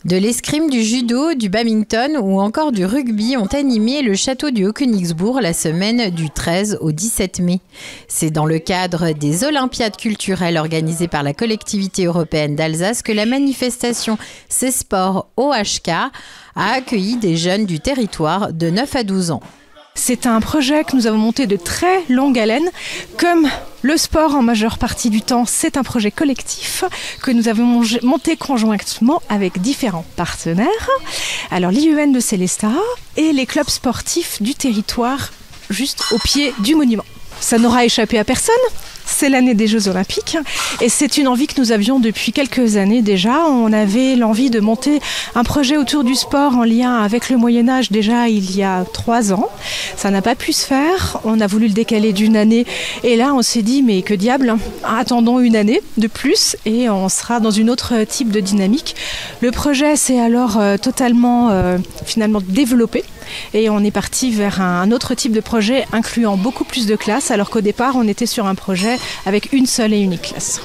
De l'escrime, du judo, du badminton ou encore du rugby ont animé le château du Haut-Königsbourg la semaine du 13 au 17 mai. C'est dans le cadre des Olympiades culturelles organisées par la collectivité européenne d'Alsace que la manifestation C'est Sport OHK a accueilli des jeunes du territoire de 9 à 12 ans. C'est un projet que nous avons monté de très longue haleine. Comme le sport en majeure partie du temps, c'est un projet collectif que nous avons monté conjointement avec différents partenaires. Alors l'IUN de Sélestat et les clubs sportifs du territoire juste au pied du monument. Ça n'aura échappé à personne. C'est l'année des Jeux Olympiques et c'est une envie que nous avions depuis quelques années déjà. On avait l'envie de monter un projet autour du sport en lien avec le Moyen-Âge déjà il y a 3 ans. Ça n'a pas pu se faire. On a voulu le décaler d'une année et là on s'est dit mais que diable, attendons une année de plus et on sera dans une autre type de dynamique. Le projet s'est alors totalement finalement développé. Et on est parti vers un autre type de projet incluant beaucoup plus de classes alors qu'au départ on était sur un projet avec une seule et unique classe.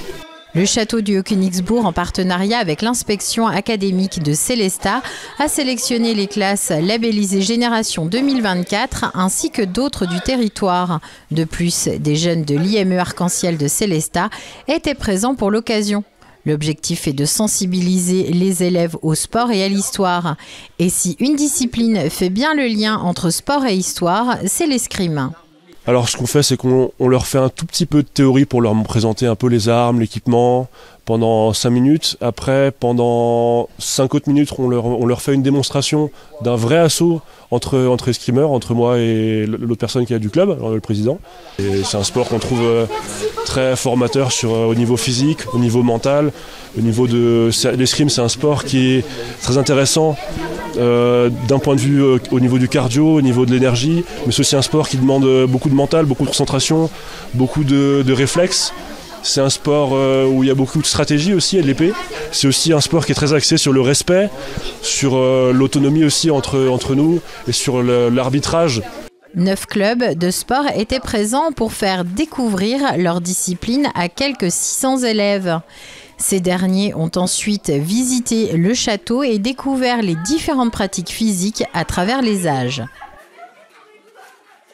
Le château du Haut-Königsbourg, en partenariat avec l'inspection académique de Sélestat, a sélectionné les classes labellisées Génération 2024 ainsi que d'autres du territoire. De plus, des jeunes de l'IME Arc-en-Ciel de Sélestat étaient présents pour l'occasion. L'objectif est de sensibiliser les élèves au sport et à l'histoire. Et si une discipline fait bien le lien entre sport et histoire, c'est l'escrime. Alors ce qu'on fait, c'est qu'on leur fait un tout petit peu de théorie pour leur présenter un peu les armes, l'équipement, pendant 5 minutes. Après, pendant 5 autres minutes, on leur fait une démonstration d'un vrai assaut entre escrimeurs, entre moi et l'autre personne qui est du club, le président. Et c'est un sport qu'on trouve très formateur au niveau physique, au niveau mental. Au niveau de l'escrime, c'est un sport qui est très intéressant d'un point de vue au niveau du cardio, au niveau de l'énergie, mais c'est aussi un sport qui demande beaucoup de mental, beaucoup de concentration, beaucoup de réflexes. C'est un sport où il y a beaucoup de stratégie aussi et de l'épée. C'est aussi un sport qui est très axé sur le respect, sur l'autonomie aussi entre nous et sur l'arbitrage. 9 clubs de sport étaient présents pour faire découvrir leur discipline à quelques 600 élèves. Ces derniers ont ensuite visité le château et découvert les différentes pratiques physiques à travers les âges.